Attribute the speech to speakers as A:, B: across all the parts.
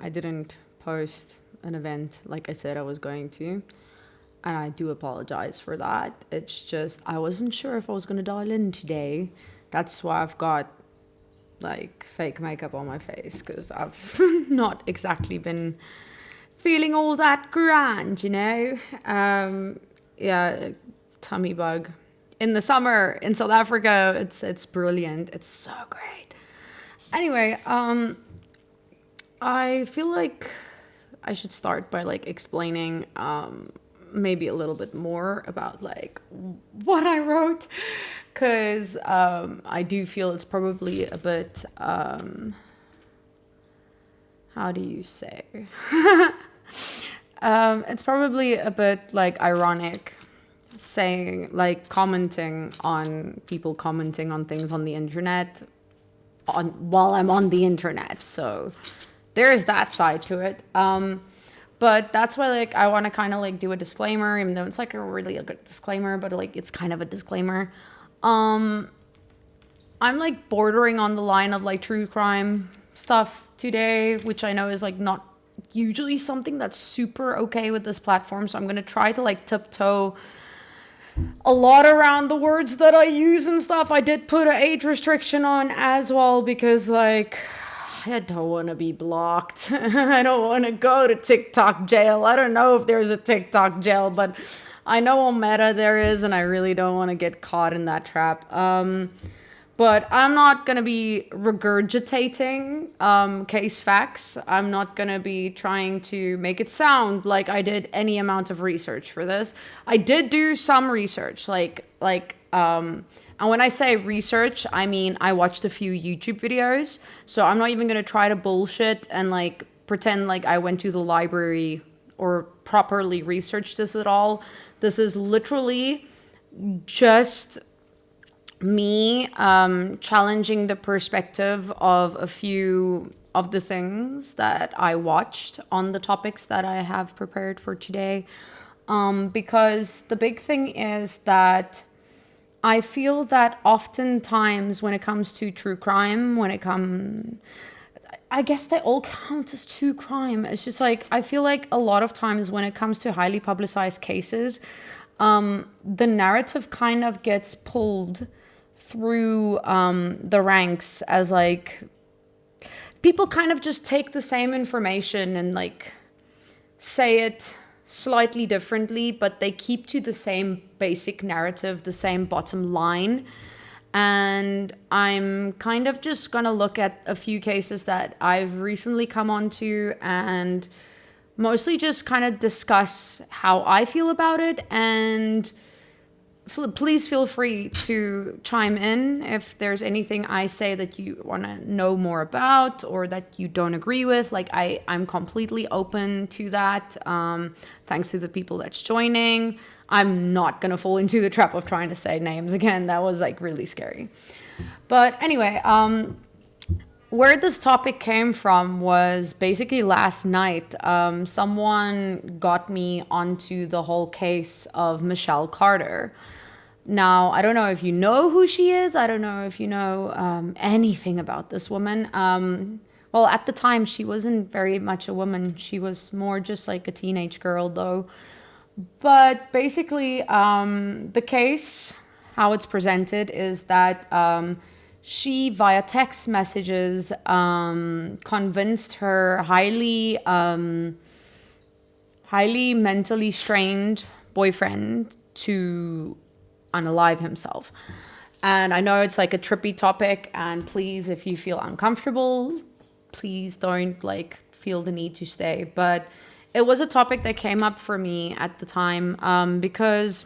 A: I didn't post an event like I said I was going to. And I do apologize for that. It's just, I wasn't sure if I was going to dial in today. That's why I've got like fake makeup on my face, because I've not exactly been feeling all that grand, you know? Yeah, tummy bug. In the summer in South Africa, it's brilliant. It's so great. Anyway, I feel like I should start by like explaining maybe a little bit more about like what I wrote, because I do feel it's probably a bit how do you say it's probably a bit like ironic saying like commenting on people commenting on things on the internet on while I'm on the internet. So there's that side to it. But that's why like I want to kind of like do a disclaimer, even though it's like a good disclaimer, but like it's kind of a disclaimer. I'm like bordering on the line of like true crime stuff today, which I know is like not usually something that's super okay with this platform. So I'm going to try to like tiptoe a lot around the words that I use and stuff. I did put an age restriction on as well, because like I don't want to be blocked. I don't want to go to TikTok jail. I don't know if there's a TikTok jail, but I know on Meta there is, and I really don't want to get caught in that trap. But I'm not going to be regurgitating case facts. I'm not going to be trying to make it sound like I did any amount of research for this. I did do some research, and when I say research, I mean I watched a few YouTube videos. So I'm not even going to try to bullshit and like pretend like I went to the library or properly researched this at all. This is literally just me challenging the perspective of a few of the things that I watched on the topics that I have prepared for today. Because the big thing is that I feel that oftentimes when it comes to true crime, I guess they all count as true crime. It's just like, I feel like a lot of times when it comes to highly publicized cases, the narrative kind of gets pulled through the ranks as like, people kind of just take the same information and like say it slightly differently, but they keep to the same basic narrative, the same bottom line. And I'm kind of just gonna look at a few cases that I've recently come onto and mostly just kind of discuss how I feel about it. And please feel free to chime in if there's anything I say that you want to know more about or that you don't agree with. Like I'm completely open to that. Thanks to the people that's joining. I'm not going to fall into the trap of trying to say names again. That was like really scary. But anyway, where this topic came from was basically last night. Someone got me onto the whole case of Michelle Carter. Now, I don't know if you know who she is. I don't know if you know anything about this woman. Well, at the time, she wasn't very much a woman. She was more just like a teenage girl, though. But basically, the case, how it's presented, is that she, via text messages, convinced her highly mentally strained boyfriend to unalive himself. And I know it's like a trippy topic, and please, if you feel uncomfortable, please don't like feel the need to stay. But it was a topic that came up for me at the time, because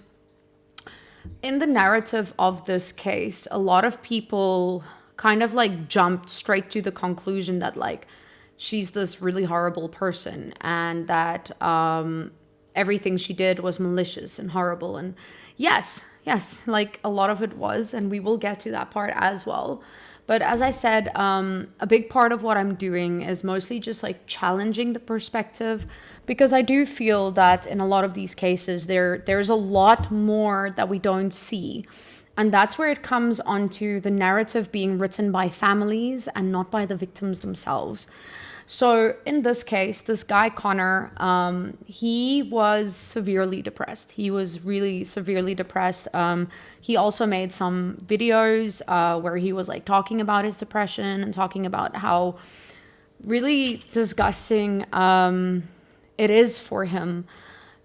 A: in the narrative of this case, a lot of people kind of like jumped straight to the conclusion that like she's this really horrible person, and that everything she did was malicious and horrible. And yes, like a lot of it was, and we will get to that part as well. But as I said, a big part of what I'm doing is mostly just like challenging the perspective, because I do feel that in a lot of these cases, there's a lot more that we don't see. And that's where it comes onto the narrative being written by families and not by the victims themselves. So in this case, this guy Connor, he was severely depressed. He was really severely depressed. He also made some videos where he was like talking about his depression and talking about how really disgusting it is for him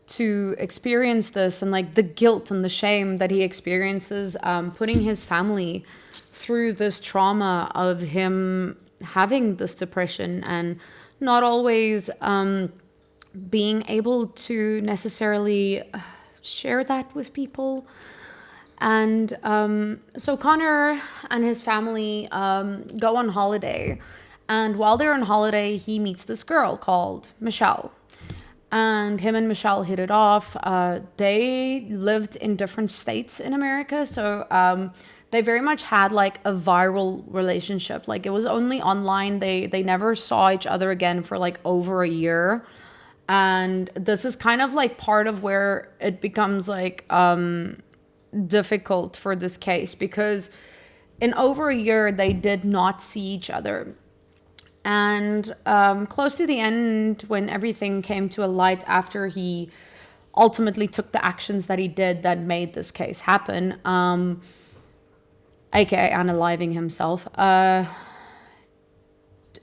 A: to experience this, and like the guilt and the shame that he experiences putting his family through this trauma of him having this depression and not always being able to necessarily share that with people. And so Connor and his family go on holiday. And while they're on holiday, he meets this girl called Michelle. And him and Michelle hit it off. They lived in different states in America. So they very much had like a viral relationship. Like it was only online. They never saw each other again for like over a year. And this is kind of like part of where it becomes like difficult for this case, because in over a year they did not see each other. And close to the end, when everything came to a light after he ultimately took the actions that he did that made this case happen, aka unaliving himself,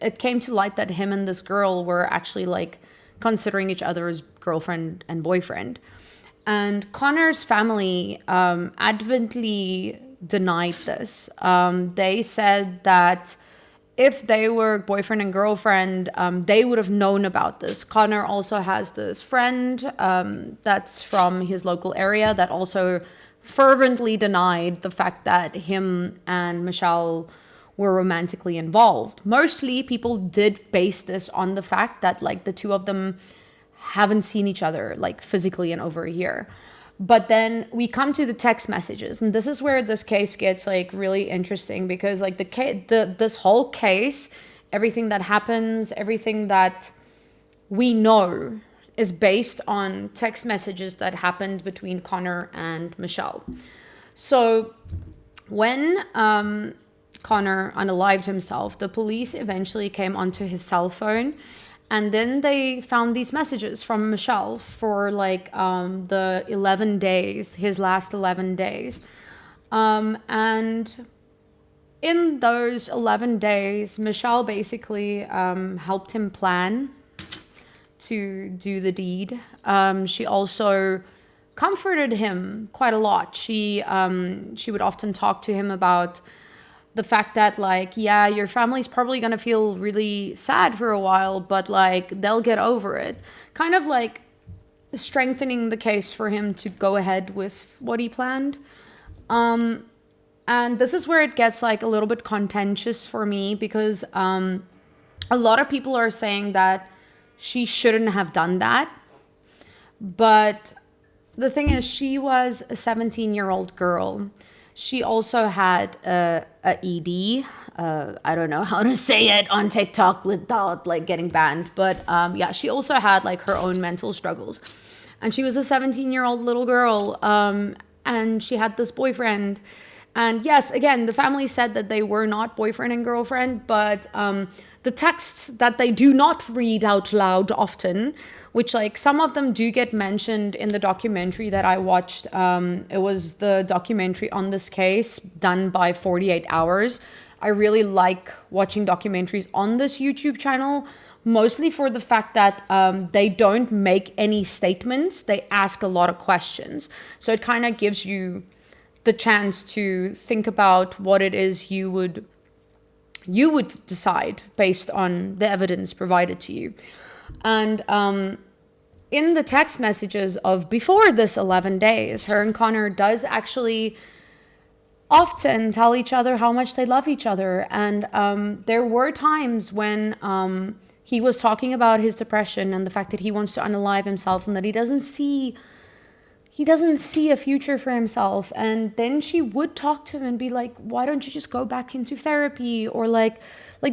A: it came to light that him and this girl were actually like considering each other as girlfriend and boyfriend. And Connor's family adamantly denied this. They said that if they were boyfriend and girlfriend, they would have known about this. Connor also has this friend that's from his local area that also fervently denied the fact that him and Michelle were romantically involved. Mostly people did base this on the fact that like the two of them haven't seen each other like physically in over a year. But then we come to the text messages, and this is where this case gets like really interesting, because like this whole case, everything that happens, everything that we know is based on text messages that happened between Connor and Michelle. So when Connor unalived himself, the police eventually came onto his cell phone. And then they found these messages from Michelle for like the 11 days, his last 11 days. And in those 11 days, Michelle basically helped him plan to do the deed. She also comforted him quite a lot. She would often talk to him about the fact that like, yeah, your family's probably going to feel really sad for a while, but like they'll get over it. Kind of like strengthening the case for him to go ahead with what he planned. And this is where it gets like a little bit contentious for me, because a lot of people are saying that she shouldn't have done that. But the thing is, she was a 17-year-old girl. She also had a ED. I don't know how to say it on TikTok without like getting banned. But yeah, she also had like her own mental struggles. And she was a 17-year-old little girl. And she had this boyfriend. And yes, again, the family said that they were not boyfriend and girlfriend. But the texts that they do not read out loud often, which like some of them do get mentioned in the documentary that I watched. It was the documentary on this case done by 48 Hours. I really like watching documentaries on this YouTube channel, mostly for the fact that they don't make any statements. They ask a lot of questions. So it kind of gives you the chance to think about what it is you would decide based on the evidence provided to you. And in the text messages of before this 11 days, her and Connor does actually often tell each other how much they love each other. And there were times when he was talking about his depression and the fact that he wants to unalive himself and that he doesn't see a future for himself. And then she would talk to him and be like, why don't you just go back into therapy? Or like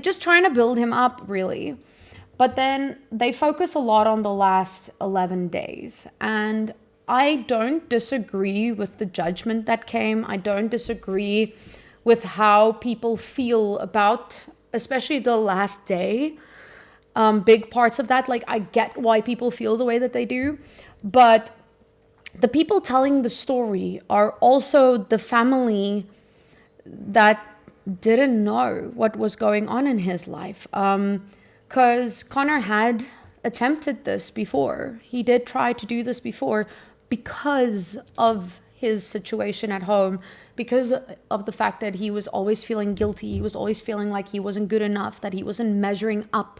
A: just trying to build him up, really. But then they focus a lot on the last 11 days. And I don't disagree with the judgment that came. I don't disagree with how people feel about, especially the last day. big parts of that. Like, I get why people feel the way that they do, but the people telling the story are also the family that didn't know what was going on in his life. Because Connor had attempted this before. He did try to do this before because of his situation at home, because of the fact that he was always feeling guilty. He was always feeling like he wasn't good enough, that he wasn't measuring up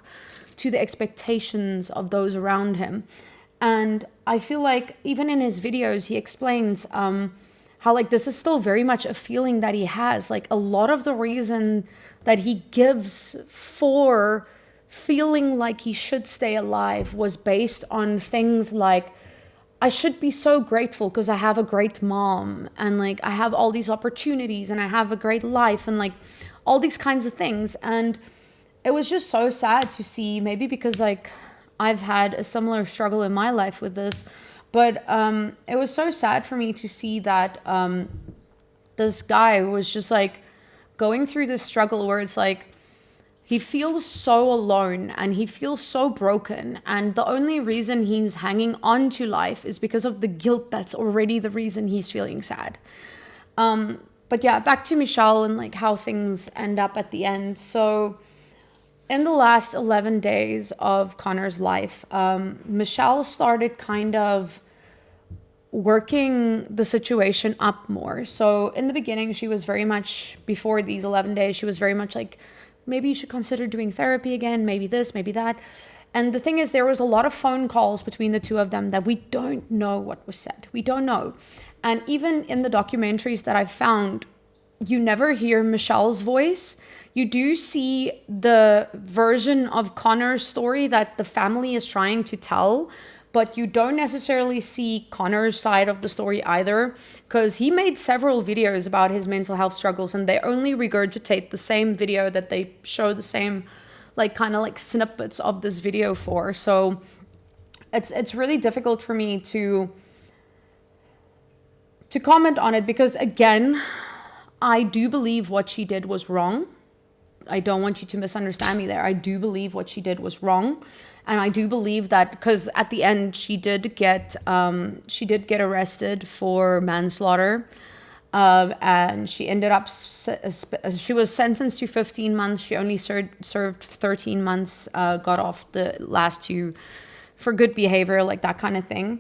A: to the expectations of those around him. And I feel like even in his videos, he explains how like this is still very much a feeling that he has. Like, a lot of the reason that he gives for feeling like he should stay alive was based on things like, I should be so grateful because I have a great mom, and like I have all these opportunities, and I have a great life, and like all these kinds of things. And it was just so sad to see, maybe because like I've had a similar struggle in my life with this, but it was so sad for me to see that this guy was just like going through this struggle where it's like he feels so alone and he feels so broken, and the only reason he's hanging on to life is because of the guilt that's already the reason he's feeling sad. But yeah, back to Michelle and like how things end up at the end. So in the last 11 days of Connor's life, Michelle started kind of working the situation up more. So in the beginning, she was very much, before these 11 days, she was very much like, maybe you should consider doing therapy again, maybe this, maybe that. And the thing is, there was a lot of phone calls between the two of them that we don't know what was said. We don't know. And even in the documentaries that I've found, you never hear Michelle's voice. You do see the version of Connor's story that the family is trying to tell, but you don't necessarily see Connor's side of the story either, because he made several videos about his mental health struggles, and they only regurgitate the same video that they show the same like kind of like snippets of this video for. So it's really difficult for me to comment on it, because again, I do believe what she did was wrong. I don't want you to misunderstand me there. I do believe what she did was wrong. And I do believe that, because at the end she did get arrested for manslaughter, and she ended up she was sentenced to 15 months. She only served 13 months, got off the last 2 for good behavior, like that kind of thing.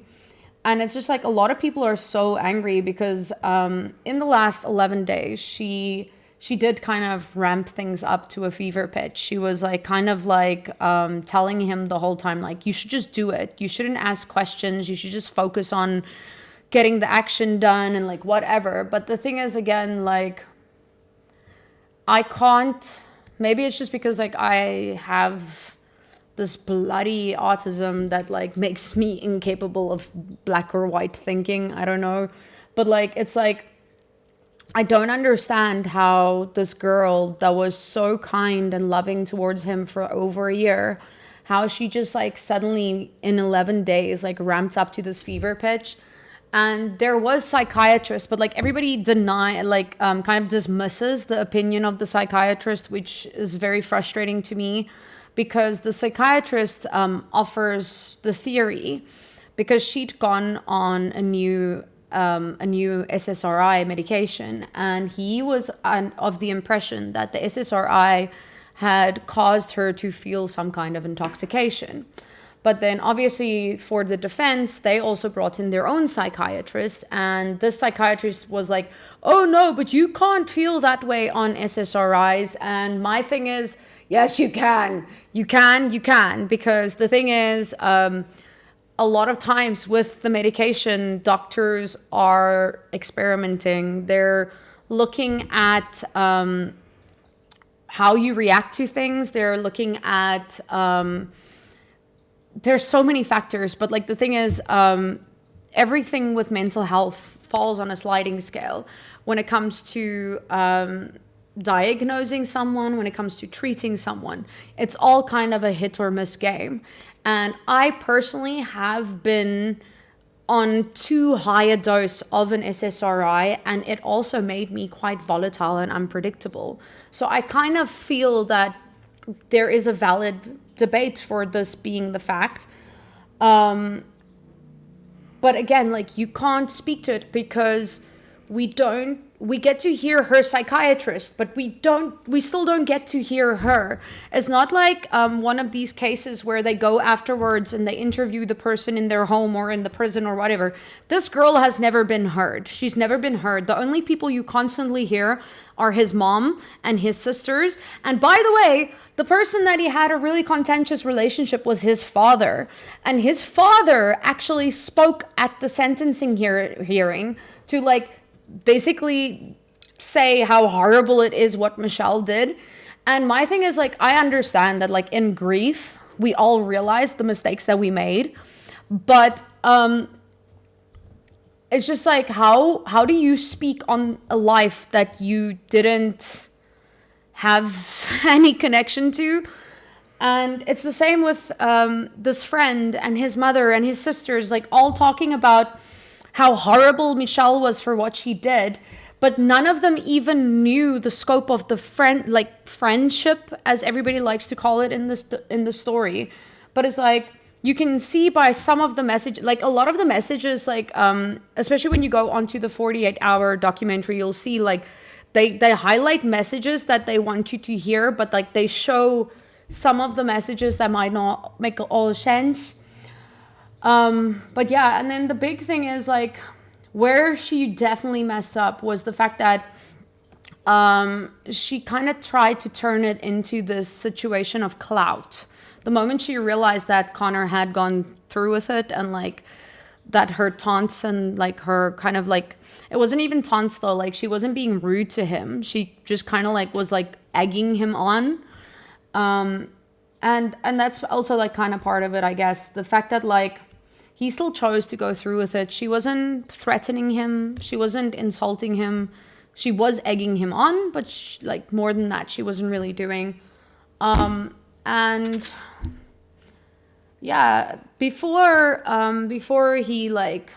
A: And it's just like a lot of people are so angry because in the last 11 days she did kind of ramp things up to a fever pitch. She was like kind of like telling him the whole time, like, you should just do it. You shouldn't ask questions. You should just focus on getting the action done and like whatever. But the thing is, again, like, I can't, maybe it's just because like I have this bloody autism that like makes me incapable of black or white thinking. I don't know. But like, it's like, I don't understand how this girl that was so kind and loving towards him for over a year, how she just like suddenly in 11 days like ramped up to this fever pitch. And there was psychiatrists, but like everybody kind of dismisses the opinion of the psychiatrist, which is very frustrating to me, because the psychiatrist offers the theory, because she'd gone on a new SSRI medication, and he was of the impression that the SSRI had caused her to feel some kind of intoxication. But then obviously for the defense, they also brought in their own psychiatrist, and this psychiatrist was like, oh no, but you can't feel that way on SSRIs. And my thing is, yes, you can, because the thing is, a lot of times with the medication, doctors are experimenting. They're looking at how you react to things. They're looking at, there's so many factors, but like the thing is, everything with mental health falls on a sliding scale when it comes to diagnosing someone, when it comes to treating someone. It's all kind of a hit or miss game. And I personally have been on too high a dose of an SSRI, and it also made me quite volatile and unpredictable. So I kind of feel that there is a valid debate for this being the fact. But again, like, you can't speak to it because we get to hear her psychiatrist, but we still don't get to hear her. It's not like one of these cases where they go afterwards and they interview the person in their home or in the prison or whatever. This girl has never been heard. She's never been heard. The only people you constantly hear are his mom and his sisters. And by the way, the person that he had a really contentious relationship was his father. And his father actually spoke at the sentencing hearing to, like, basically say how horrible it is what Michelle did. And my thing is, like, I understand that, like, in grief, we all realize the mistakes that we made. But it's just like, how do you speak on a life that you didn't have any connection to? And it's the same with this friend and his mother and his sisters, like, all talking about how horrible Michelle was for what she did, but none of them even knew the scope of the friendship, as everybody likes to call it in the story. But it's like, you can see by some of the message, like a lot of the messages, like especially when you go onto the 48-hour documentary, you'll see, like, they highlight messages that they want you to hear, but, like, they show some of the messages that might not make all sense. But yeah, and then the big thing is, like, where she definitely messed up was the fact that she kind of tried to turn it into this situation of clout. The moment she realized that Connor had gone through with it, and, like, that her taunts and, like, her kind of, like, it wasn't even taunts though, like, she wasn't being rude to him. She just kind of, like, was, like, egging him on. And that's also, like, kind of part of it, I guess. The fact that, like, he still chose to go through with it. She wasn't threatening him. She wasn't insulting him. She was egging him on, but like, more than that, she wasn't really doing. And yeah, before he, like,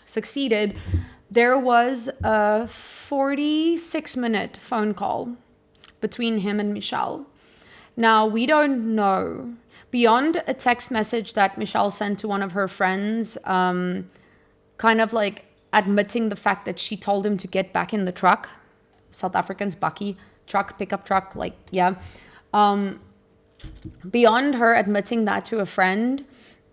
A: succeeded, there was a 46-minute phone call between him and Michelle. Now, we don't know. Beyond a text message that Michelle sent to one of her friends, kind of, like, admitting the fact that she told him to get back in the truck. South Africans, bakkie, truck, pickup truck, like, yeah. Beyond her admitting that to a friend,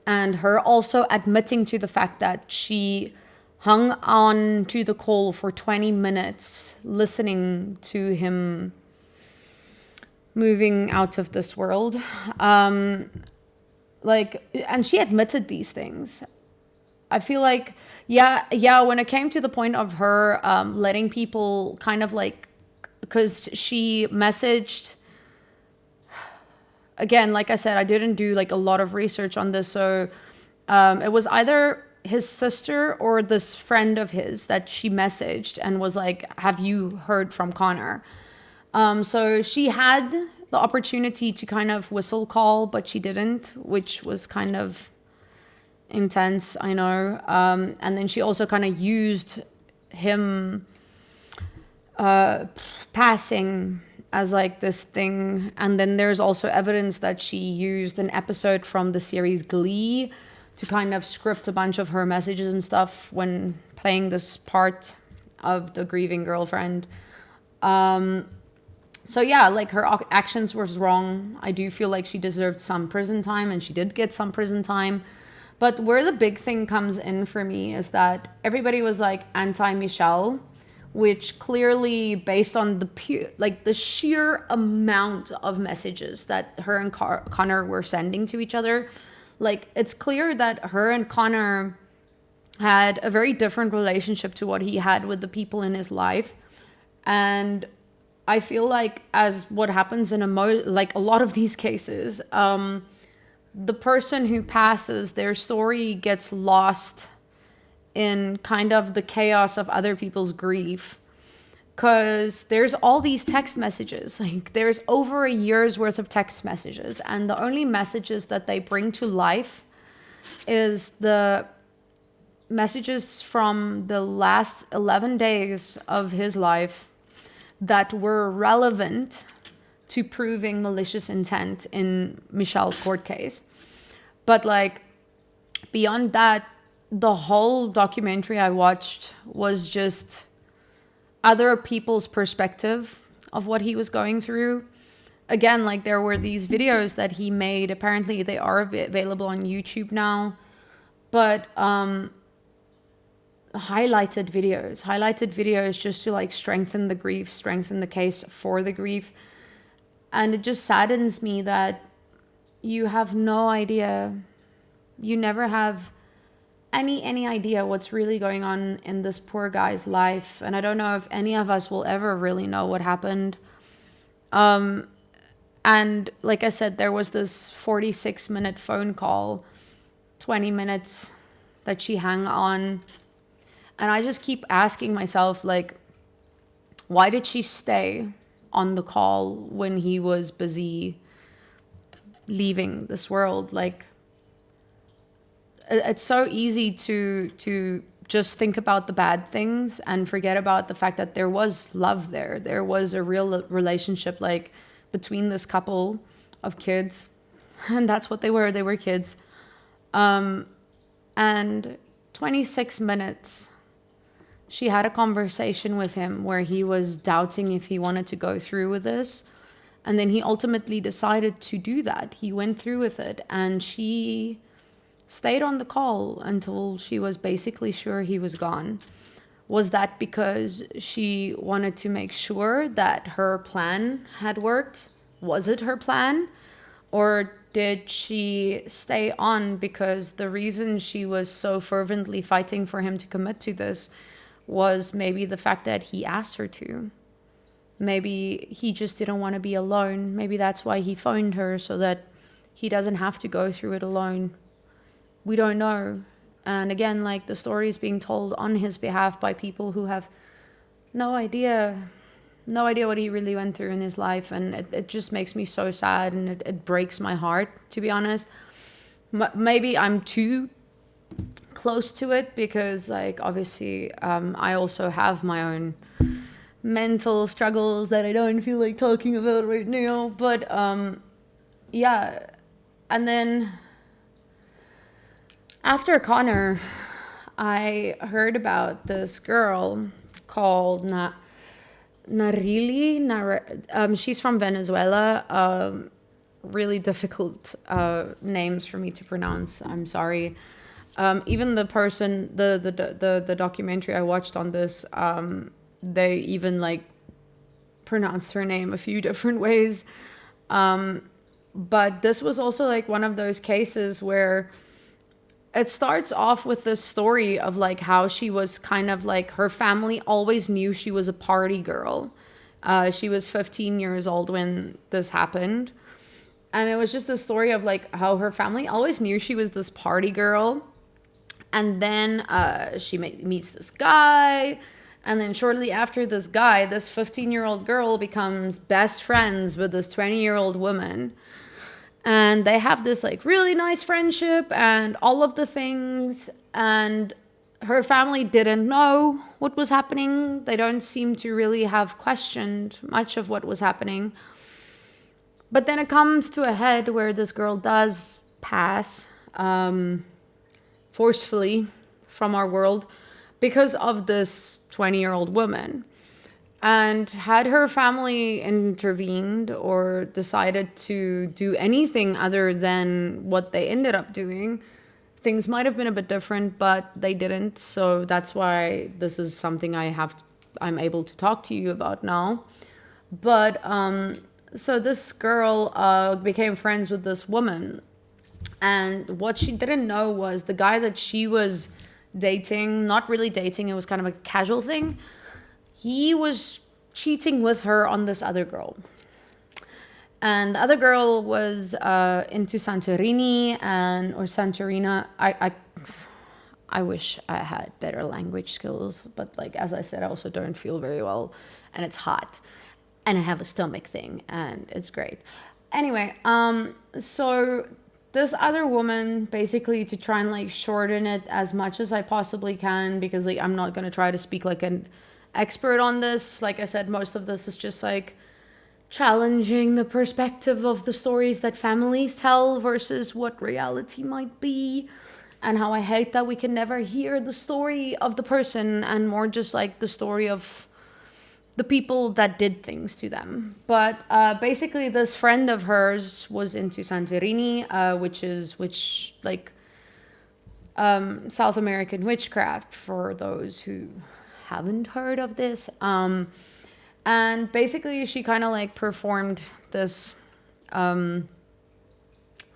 A: and her also admitting to the fact that she hung on to the call for 20 minutes, listening to him moving out of this world. Like, and she admitted these things. I feel like, yeah, when it came to the point of her letting people kind of, like, because she messaged, again, like I said, I didn't do, like, a lot of research on this, so it was either his sister or this friend of his that she messaged and was like, have you heard from Connor? So she had the opportunity to kind of whistle call, but she didn't, which was kind of intense, I know. And then she also kind of used him passing as, like, this thing. And then there's also evidence that she used an episode from the series Glee to kind of script a bunch of her messages and stuff when playing this part of the grieving girlfriend. So yeah, like, her actions were wrong. I do feel like she deserved some prison time, and she did get some prison time. But where the big thing comes in for me is that everybody was, like, anti-Michelle, which clearly, based on the sheer amount of messages that her and Connor were sending to each other, like, it's clear that her and Connor had a very different relationship to what he had with the people in his life. And I feel like, as what happens in a lot of these cases, the person who passes, their story gets lost in kind of the chaos of other people's grief. Because there's all these text messages, like, there's over a year's worth of text messages, and the only messages that they bring to life is the messages from the last 11 days of his life that were relevant to proving malicious intent in Michelle's court case. But like beyond that, the whole documentary I watched was just other people's perspective of what he was going through. Again, like there were these videos that he made. Apparently they are available on YouTube now, but highlighted videos just to like strengthen the grief, strengthen the case for the grief. And it just saddens me that you have no idea, you never have any idea what's really going on in this poor guy's life. And I don't know if any of us will ever really know what happened. And like I said, there was this 46-minute phone call, 20 minutes that she hung on. And I just keep asking myself, like, why did she stay on the call when he was busy leaving this world? Like, it's so easy to just think about the bad things and forget about the fact that there was love there. There was a real relationship, like, between this couple of kids. And that's what they were. They were kids. And 26 minutes, she had a conversation with him where he was doubting if he wanted to go through with this. And then he ultimately decided to do that. He went through with it, and she stayed on the call until she was basically sure he was gone. Was that because she wanted to make sure that her plan had worked? Was it her plan? Or did she stay on because the reason she was so fervently fighting for him to commit to this was maybe the fact that he asked her to? Maybe he just didn't want to be alone. Maybe that's why he phoned her, so that he doesn't have to go through it alone. We don't know. And again, like, the story is being told on his behalf by people who have no idea what he really went through in his life. And it just makes me so sad, and it breaks my heart, to be honest. Maybe I'm too close to it because, like, obviously I also have my own mental struggles that I don't feel like talking about right now. But yeah. And then after Connor, I heard about this girl called Narili. She's from Venezuela. Really difficult names for me to pronounce. I'm sorry. Even the person, the documentary I watched on this, they even like pronounced her name a few different ways. But this was also like one of those cases where it starts off with this story of like how she was kind of like, her family always knew she was a party girl. She was 15 years old when this happened. And it was just the story of like how her family always knew she was this party girl. And then she meets this guy. And then shortly after this guy, this 15-year-old girl becomes best friends with this 20-year-old woman. And they have this like really nice friendship and all of the things. And her family didn't know what was happening. They don't seem to really have questioned much of what was happening. But then it comes to a head where this girl does pass forcefully from our world because of this 20-year-old woman. And had her family intervened or decided to do anything other than what they ended up doing, things might have been a bit different, but they didn't. So that's why this is something I'm able to talk to you about now. But so this girl became friends with this woman. And what she didn't know was the guy that she was dating, not really dating, it was kind of a casual thing, he was cheating with her on this other girl. And the other girl was into Santorini or Santorina. I wish I had better language skills, but like, as I said, I also don't feel very well, and it's hot, and I have a stomach thing, and it's great. Anyway, so this other woman, basically, to try and like shorten it as much as I possibly can, because like I'm not going to try to speak like an expert on this. Like I said, most of this is just like challenging the perspective of the stories that families tell versus what reality might be, and how I hate that we can never hear the story of the person and more just like the story of the people that did things to them. But basically, this friend of hers was into Santorini, which South American witchcraft, for those who haven't heard of this. And basically, she kind of like performed this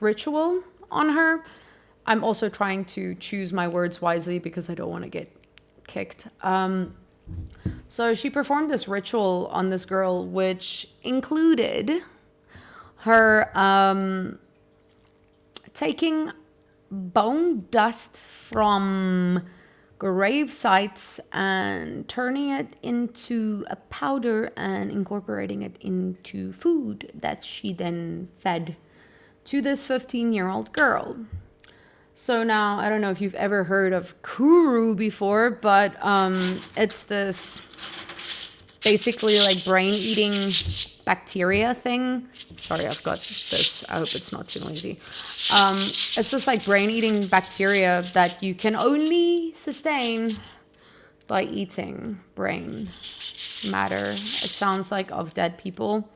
A: ritual on her. I'm also trying to choose my words wisely because I don't want to get kicked. So she performed this ritual on this girl, which included her taking bone dust from grave sites and turning it into a powder and incorporating it into food that she then fed to this 15-year-old girl. So now, I don't know if you've ever heard of kuru before, but it's this basically like brain-eating bacteria thing. Sorry, I've got this. I hope it's not too noisy. It's this like brain-eating bacteria that you can only sustain by eating brain matter. It sounds like of dead people.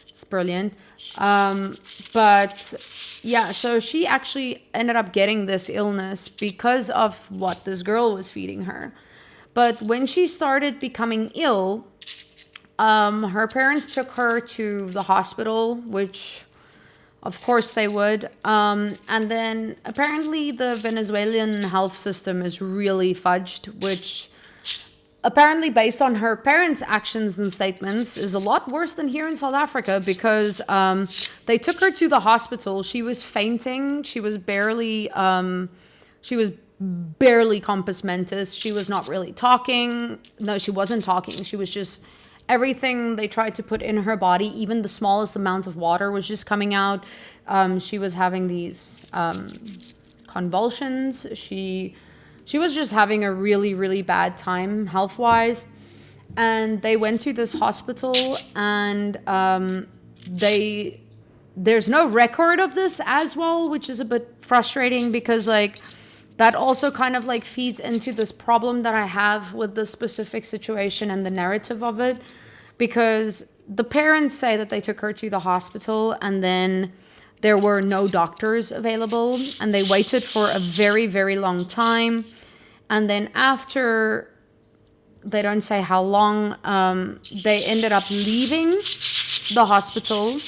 A: It's brilliant. But yeah, so she actually ended up getting this illness because of what this girl was feeding her. But when she started becoming ill, her parents took her to the hospital, which of course they would. And then apparently the Venezuelan health system is really fudged, which apparently based on her parents' actions and statements is a lot worse than here in South Africa, because they took her to the hospital. She was fainting. She was barely compos mentis. She was not really talking. No, she wasn't talking. She was just, everything they tried to put in her body, even the smallest amount of water was just coming out. She was having these convulsions. She was just having a really, really bad time health-wise. And they went to this hospital, and there's no record of this as well, which is a bit frustrating, because like that also kind of like feeds into this problem that I have with this specific situation and the narrative of it. Because the parents say that they took her to the hospital and then there were no doctors available, and they waited for a very, very long time. And then after, they don't say how long, they ended up leaving the hospital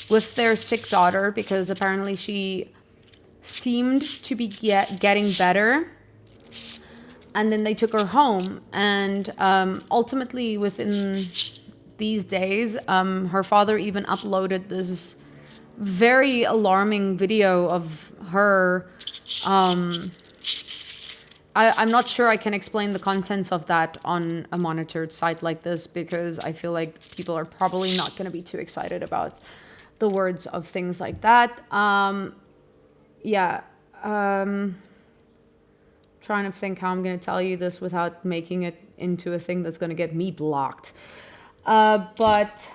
A: with their sick daughter, because apparently she seemed to be getting better. And then they took her home. And ultimately, within these days, her father even uploaded this very alarming video of her. I'm not sure I can explain the contents of that on a monitored site like this, because I feel like people are probably not going to be too excited about the words of things like that. Trying to think how I'm going to tell you this without making it into a thing that's going to get me blocked. But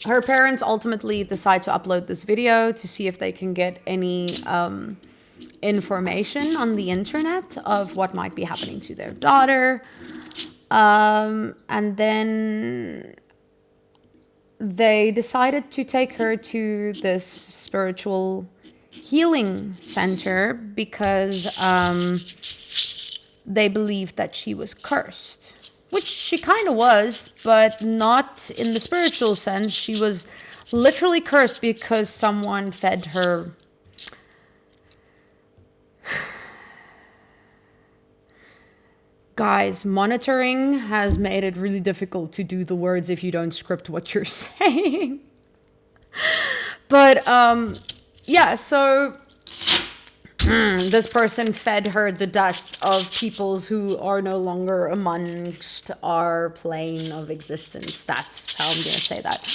A: her parents ultimately decide to upload this video to see if they can get any information on the internet of what might be happening to their daughter. And then they decided to take her to this spiritual healing center because they believed that she was cursed. Which she kind of was, but not in the spiritual sense. She was literally cursed because someone fed her. Guys, monitoring has made it really difficult to do the words if you don't script what you're saying. But, yeah, so this person fed her the dust of peoples who are no longer amongst our plane of existence. That's how I'm going to say that.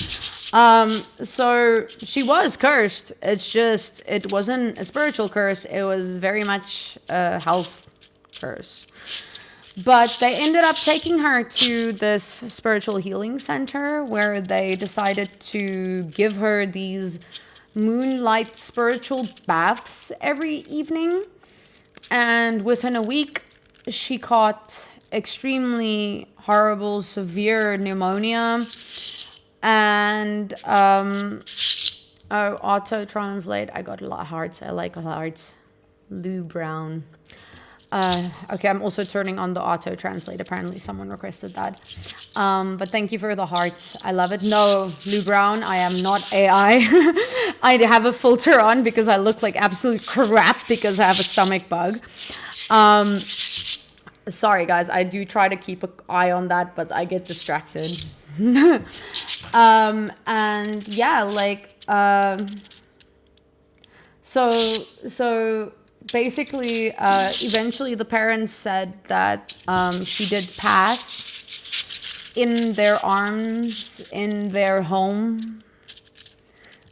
A: So she was cursed. It's just, it wasn't a spiritual curse. It was very much a health curse. But they ended up taking her to this spiritual healing center where they decided to give her these moonlight spiritual baths every evening. And within a week, she caught extremely horrible, severe pneumonia. And auto translate. I got a lot of hearts. I like hearts. Lou Brown. Okay, I'm also turning on the auto translate. Apparently someone requested that. But thank you for the hearts. I love it. No, Lou Brown, I am not AI. I have a filter on because I look like absolute crap because I have a stomach bug. Sorry guys, I do try to keep an eye on that, but I get distracted. And yeah, like, so basically, eventually the parents said that she did pass in their arms, in their home,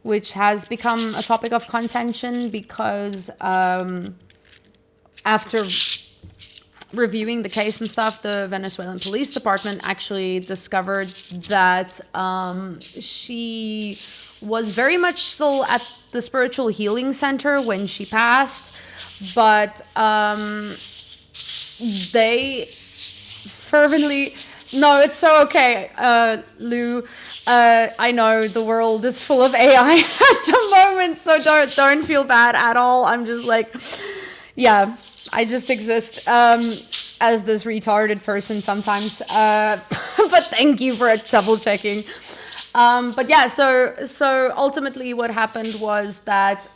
A: which has become a topic of contention because after reviewing the case and stuff, the Venezuelan police department actually discovered that she was very much still at the spiritual healing center when she passed, but they fervently... No, it's so okay, Lou. I know the world is full of AI at the moment, so don't feel bad at all. I'm just like, yeah, I just exist as this retarded person sometimes. But thank you for double checking. But yeah, so ultimately what happened was that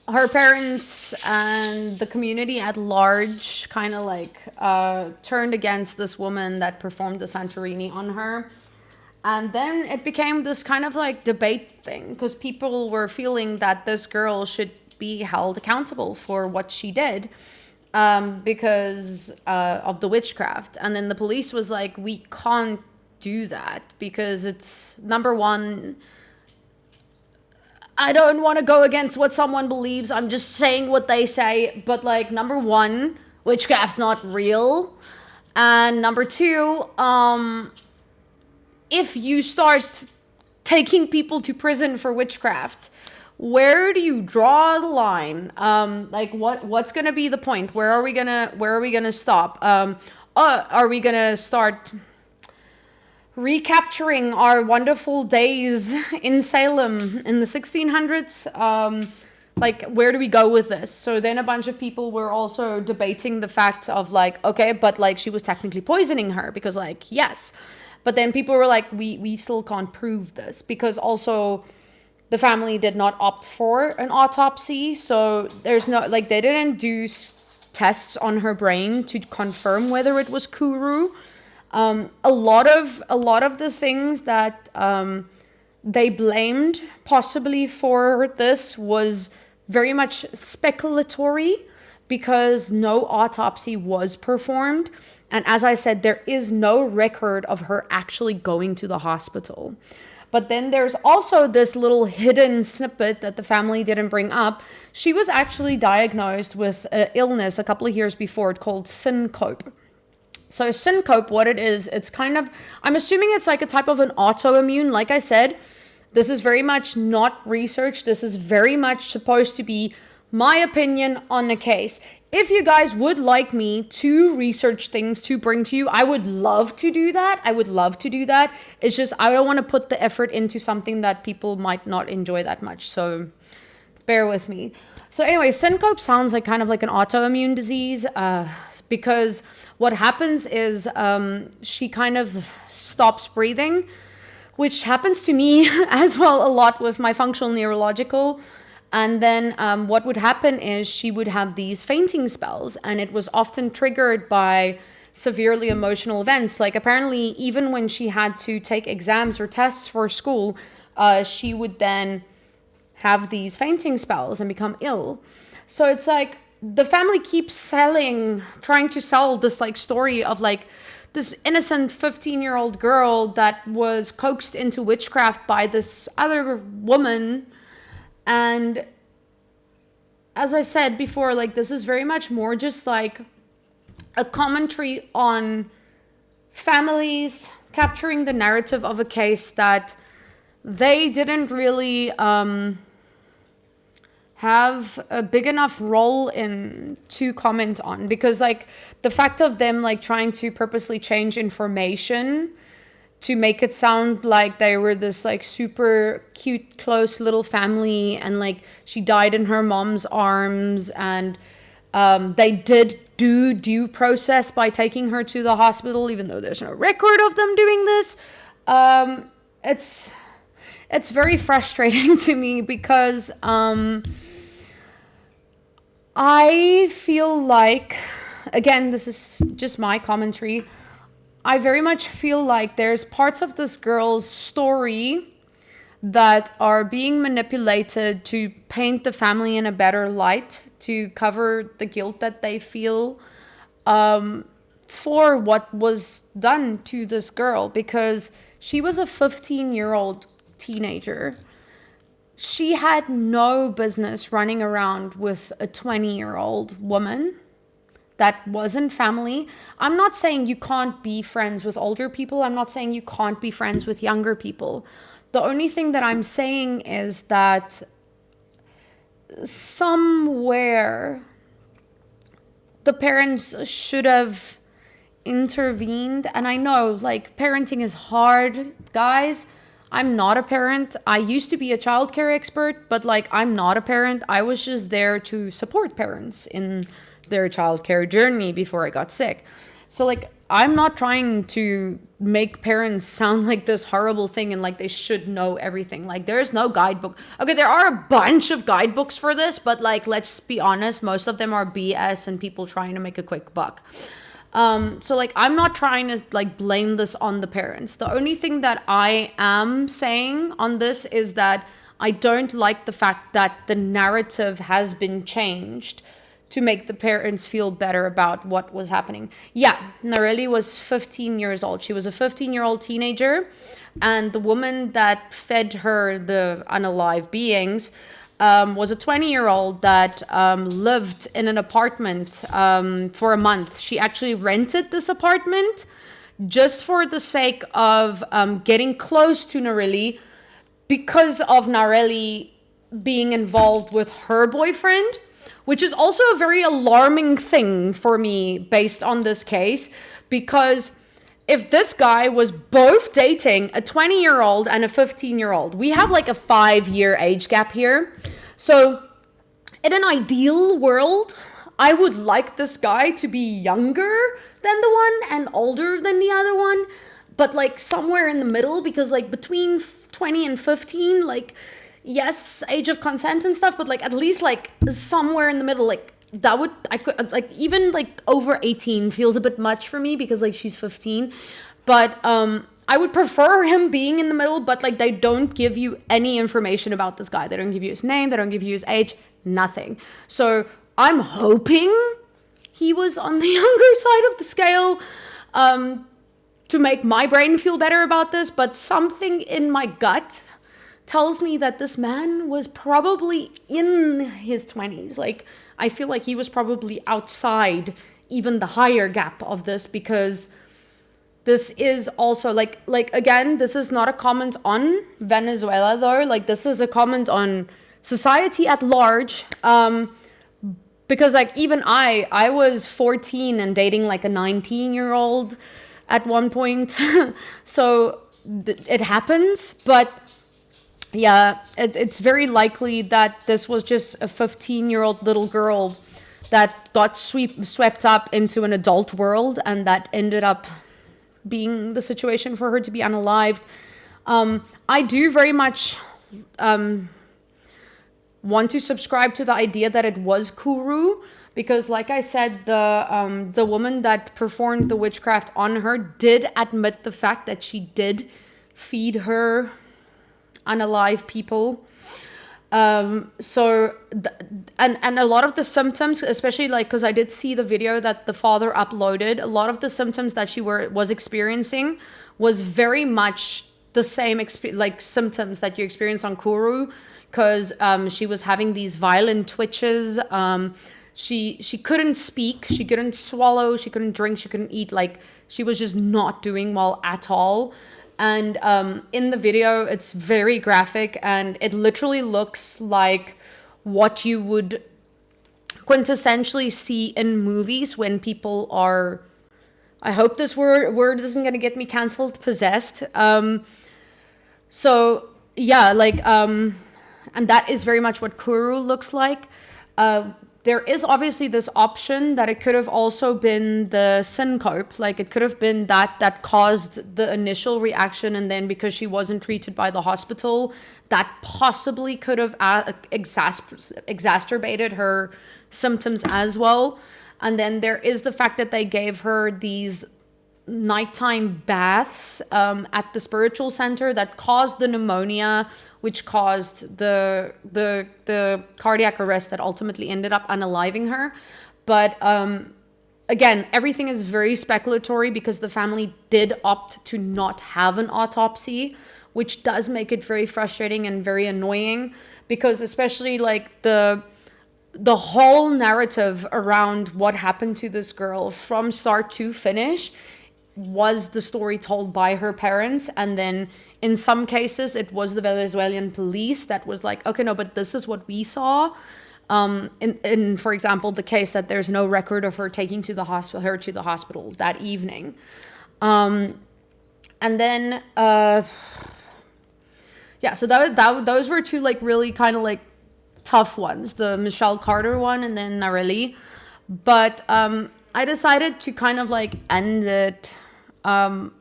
A: her parents and the community at large kind of like turned against this woman that performed the Santorini on her. And then it became this kind of like debate thing because people were feeling that this girl should be held accountable for what she did because of the witchcraft. And then the police was like, we can't do that because it's, number one, I don't want to go against what someone believes. I'm just saying what they say. But like, number one, witchcraft's not real. And number two, if you start taking people to prison for witchcraft, where do you draw the line? Like what's going to be the point? Where are we going to stop? Are we going to start recapturing our wonderful days in Salem in the 1600s? Like, where do we go with this? So then a bunch of people were also debating the fact of like, okay, but like she was technically poisoning her because like, yes. But then people were like, we still can't prove this because also the family did not opt for an autopsy. So there's no, like, they didn't do tests on her brain to confirm whether it was Kuru. A lot of the things that they blamed possibly for this was very much speculatory because no autopsy was performed. And as I said, there is no record of her actually going to the hospital. But then there's also this little hidden snippet that the family didn't bring up. She was actually diagnosed with an illness a couple of years before called syncope. So syncope, what it is, it's kind of, I'm assuming it's like a type of an autoimmune. Like I said, this is very much not research. This is very much supposed to be my opinion on the case. If you guys would like me to research things to bring to you, I would love to do that. It's just, I don't want to put the effort into something that people might not enjoy that much. So bear with me. So anyway, syncope sounds like kind of like an autoimmune disease because what happens is she kind of stops breathing, which happens to me as well a lot with my functional neurological. And then what would happen is she would have these fainting spells, and it was often triggered by severely emotional events. Like apparently even when she had to take exams or tests for school, she would then have these fainting spells and become ill. So it's like the family keeps trying to sell this like story of like this innocent 15-year-old girl that was coaxed into witchcraft by this other woman. And as I said before, like this is very much more just like a commentary on families capturing the narrative of a case that they didn't really have a big enough role in to comment on, because like the fact of them like trying to purposely change information to make it sound like they were this like super cute close little family, and like she died in her mom's arms, and they did do due process by taking her to the hospital even though there's no record of them doing this. It's very frustrating to me because I feel like, again, this is just my commentary, I very much feel like there's parts of this girl's story that are being manipulated to paint the family in a better light, to cover the guilt that they feel for what was done to this girl, because she was a 15-year-old teenager. She had no business running around with a 20-year-old woman that wasn't family. I'm not saying you can't be friends with older people. I'm not saying you can't be friends with younger people. The only thing that I'm saying is that somewhere the parents should have intervened. And I know, like, parenting is hard, guys. I'm not a parent. I used to be a childcare expert, but like, I'm not a parent. I was just there to support parents in their childcare journey before I got sick. So like, I'm not trying to make parents sound like this horrible thing and like they should know everything. Like, there's no guidebook. Okay, there are a bunch of guidebooks for this, but like, let's be honest, most of them are BS and people trying to make a quick buck. So like, I'm not trying to like blame this on the parents. The only thing that I am saying on this is that I don't like the fact that the narrative has been changed to make the parents feel better about what was happening. Yeah, Nareli was 15 years old. She was a 15-year-old teenager, and the woman that fed her the unalive beings was a 20-year-old that lived in an apartment for a month. She actually rented this apartment just for the sake of getting close to Nareli, because of Nareli being involved with her boyfriend, which is also a very alarming thing for me based on this case, because if this guy was both dating a 20-year-old and a 15-year-old, we have like a 5-year age gap here. So in an ideal world, I would like this guy to be younger than the one and older than the other one, but like somewhere in the middle, because like between 20 and 15, like, yes, age of consent and stuff, but like at least like somewhere in the middle, like that would, I could like, even like over 18 feels a bit much for me because like she's 15, but I would prefer him being in the middle. But like, they don't give you any information about this guy. They don't give you his name, they don't give you his age, nothing. So I'm hoping he was on the younger side of the scale to make my brain feel better about this, but something in my gut tells me that this man was probably in his 20s. Like, I feel like he was probably outside even the higher gap of this, because this is also like again, this is not a comment on Venezuela though. Like, this is a comment on society at large. Because like, even I was 14 and dating like a 19-year-old at one point. So it happens, but yeah, it's very likely that this was just a 15-year-old little girl that got swept up into an adult world, and that ended up being the situation for her to be unalived. I do very much want to subscribe to the idea that it was Kuru, because like I said, the woman that performed the witchcraft on her did admit the fact that she did feed her unalive people. And a lot of the symptoms, especially like, because I did see the video that the father uploaded, a lot of the symptoms that she was experiencing was very much the same like symptoms that you experience on Kuru, because she was having these violent twitches. She couldn't speak, she couldn't swallow, she couldn't drink, she couldn't eat. Like, she was just not doing well at all. And in the video, it's very graphic, and it literally looks like what you would quintessentially see in movies when people are, I hope this word isn't going to get me canceled, possessed. So yeah, like, and that is very much what Kuru looks like. There is obviously this option that it could have also been the syncope. Like, it could have been that caused the initial reaction, and then because she wasn't treated by the hospital, that possibly could have exacerbated her symptoms as well. And then there is the fact that they gave her these nighttime baths at the spiritual center that caused the pneumonia, which caused the cardiac arrest that ultimately ended up unaliving her. But again, everything is very speculatory because the family did opt to not have an autopsy, which does make it very frustrating and very annoying, because especially like the whole narrative around what happened to this girl from start to finish was the story told by her parents. And then in some cases it was the Venezuelan police that was like, okay, no, but this is what we saw. In for example, the case that there's no record of her taking to the hospital that evening. And then so those were two like really kind of like tough ones, the Michelle Carter one and then Nareli. But I decided to kind of like end it on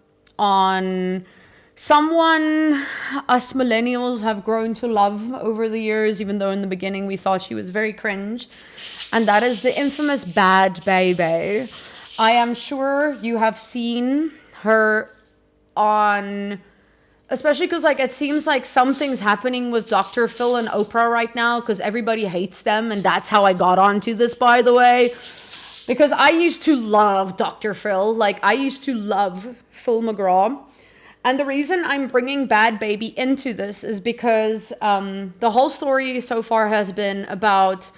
A: someone us millennials have grown to love over the years, even though in the beginning we thought she was very cringe. And that is the infamous Bad Baby. I am sure you have seen her on, especially because like it seems like something's happening with Dr. Phil and Oprah right now, because everybody hates them. And that's how I got onto this, by the way, because I used to love Dr. Phil. Like, I used to love Phil McGraw. And the reason I'm bringing Bad Baby into this is because the whole story so far has been about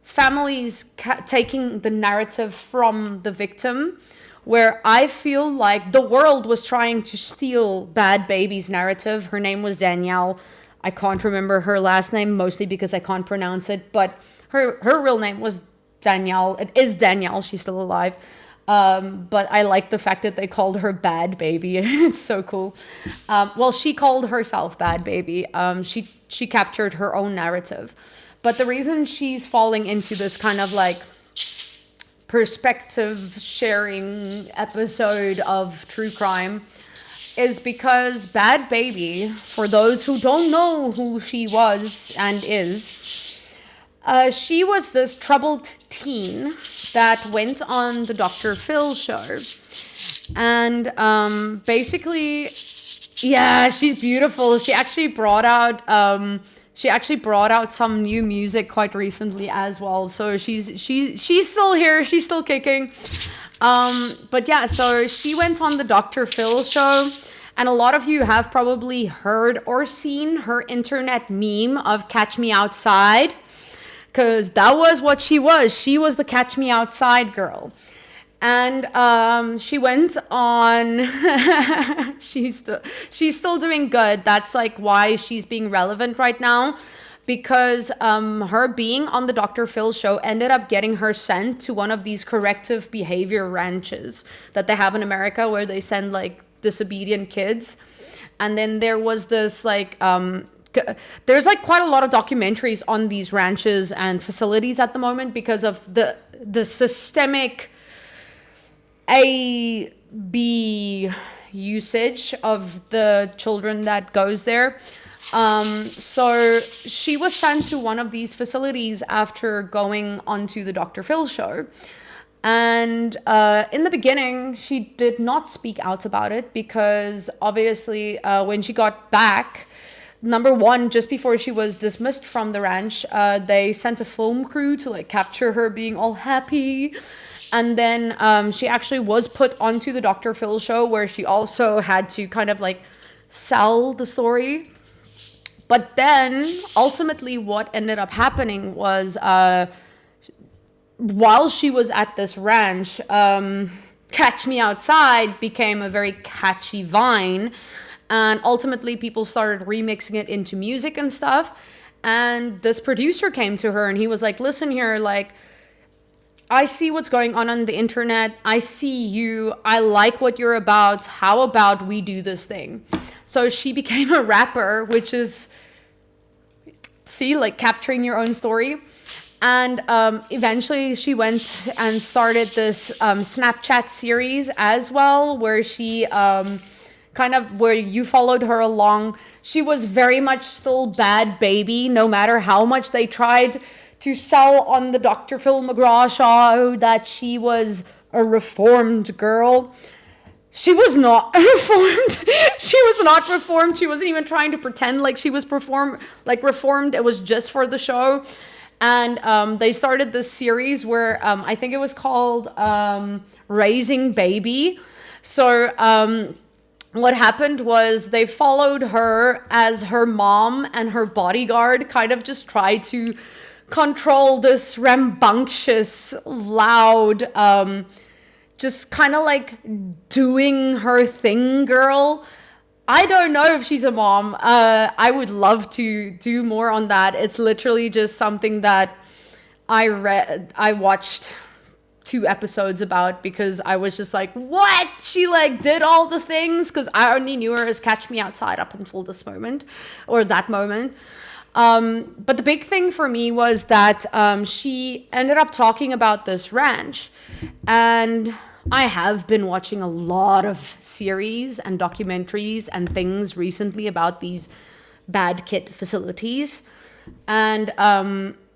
A: families taking the narrative from the victim, where I feel like the world was trying to steal Bad Baby's narrative. Her name was Danielle. I can't remember her last name, mostly because I can't pronounce it, but her real name was Danielle. It is Danielle. She's still alive. But I like the fact that they called her Bad Baby. It's so cool. Well, she called herself Bad Baby. She captured her own narrative. But the reason she's falling into this kind of like perspective sharing episode of true crime is because Bad Baby, for those who don't know who she was and is, she was this troubled teen that went on the Dr. Phil show. And basically, yeah, she's beautiful. She actually brought out some new music quite recently as well. So she's still here. She's still kicking. But yeah, so she went on the Dr. Phil show. And a lot of you have probably heard or seen her internet meme of Catch Me Outside. Because that was what she was. She was the Catch Me Outside girl. And she went on, she's still doing good. That's like why she's being relevant right now. Because her being on the Dr. Phil show ended up getting her sent to one of these corrective behavior ranches that they have in America, where they send like disobedient kids. And then there was this like, there's like quite a lot of documentaries on these ranches and facilities at the moment because of the systemic A-B usage of the children that goes there. So she was sent to one of these facilities after going onto the Dr. Phil show. And in the beginning, she did not speak out about it because obviously when she got back, number one, just before she was dismissed from the ranch, they sent a film crew to like capture her being all happy. And then she actually was put onto the Dr. Phil show, where she also had to kind of like sell the story. But then ultimately what ended up happening was while she was at this ranch, Catch Me Outside became a very catchy vine. And ultimately, people started remixing it into music and stuff. And this producer came to her and he was like, listen here, like, I see what's going on the internet. I see you. I like what you're about. How about we do this thing? So she became a rapper, which is, see, like capturing your own story. And eventually she went and started this Snapchat series as well, where she where you followed her along. She was very much still bad baby, no matter how much they tried to sell on the Dr. Phil McGraw show that she was a reformed girl. She was not reformed. She was not reformed. She wasn't even trying to pretend like she was reformed. It was just for the show. And they started this series where I think it was called Raising Baby. So what happened was they followed her as her mom and her bodyguard kind of just tried to control this rambunctious, loud, just kind of like doing her thing girl. I don't know if she's a mom. I would love to do more on that. It's literally just something that I watched 2 episodes about because I was just like, what? She like did all the things? Because I only knew her as Catch Me Outside up until this moment, or that moment. But the big thing for me was that she ended up talking about this ranch. And I have been watching a lot of series and documentaries and things recently about these bad kid facilities. And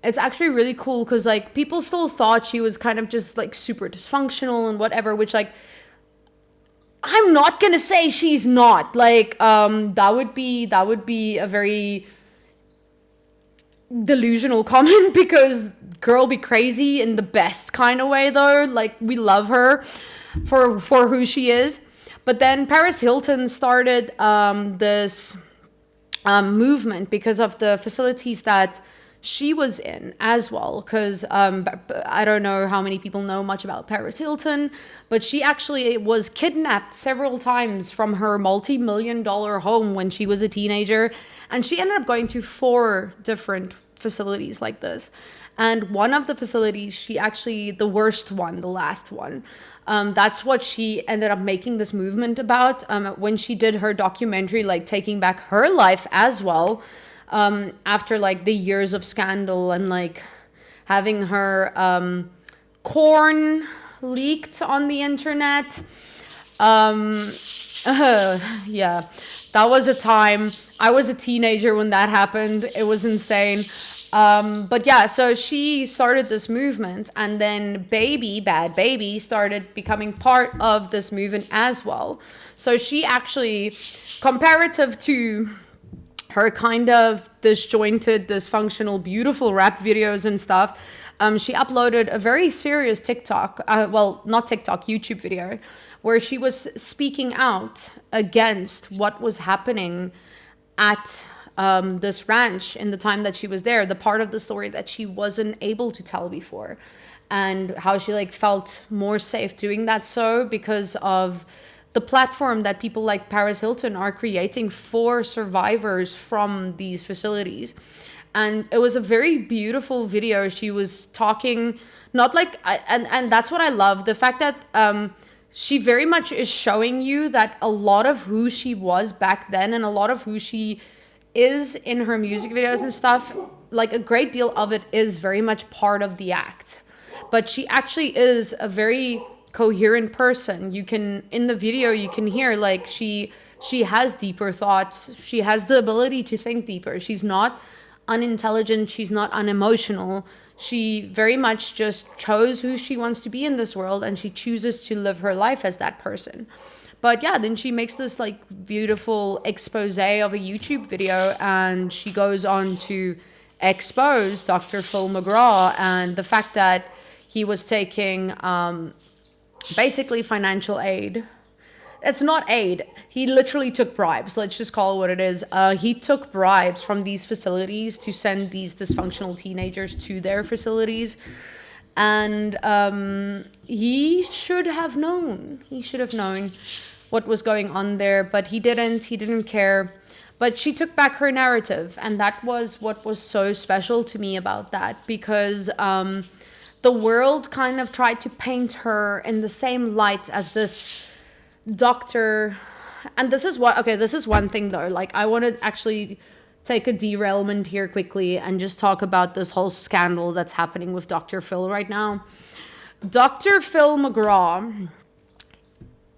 A: it's actually really cool because like people still thought she was kind of just like super dysfunctional and whatever, which like I'm not gonna say she's not. Like that would be a very delusional comment because girl be crazy in the best kind of way though. Like we love her for who she is. But then Paris Hilton started this movement because of the facilities that she was in as well. Because I don't know how many people know much about Paris Hilton, but she actually was kidnapped several times from her multi-million-dollar home when she was a teenager. And she ended up going to 4 different facilities like this. And one of the facilities, she actually, the worst one, the last one, that's what she ended up making this movement about when she did her documentary, like taking back her life as well, after like the years of scandal and like having her corn leaked on the internet. Yeah, that was a time. I was a teenager when that happened. It was insane. But yeah, so she started this movement, and then Bad Baby started becoming part of this movement as well. So she actually, comparative to her kind of disjointed, dysfunctional, beautiful rap videos and stuff, she uploaded a very serious YouTube video, where she was speaking out against what was happening at this ranch in the time that she was there, the part of the story that she wasn't able to tell before, and how she like felt more safe doing that so because of the platform that people like Paris Hilton are creating for survivors from these facilities. And it was a very beautiful video. She was talking, not like, and that's what I love, the fact that she very much is showing you that a lot of who she was back then and a lot of who she is in her music videos and stuff, like a great deal of it is very much part of the act. But she actually is a very coherent person. You can, in the video, you can hear like she has deeper thoughts. She has the ability to think deeper. She's not unintelligent. She's not unemotional. She very much just chose who she wants to be in this world, and she chooses to live her life as that person. But yeah, then she makes this like beautiful expose of a YouTube video, and she goes on to expose Dr. Phil McGraw and the fact that he was taking basically financial aid. It's not aid. He literally took bribes. Let's just call it what it is. He took bribes from these facilities to send these dysfunctional teenagers to their facilities. And he should have known. He should have known what was going on there, but he didn't. He didn't care. But she took back her narrative, and that was what was so special to me about that, because the world kind of tried to paint her in the same light as this doctor. And this is one thing though, like I want to actually take a derailment here quickly and just talk about this whole scandal that's happening with Dr. Phil right now. Dr. Phil McGraw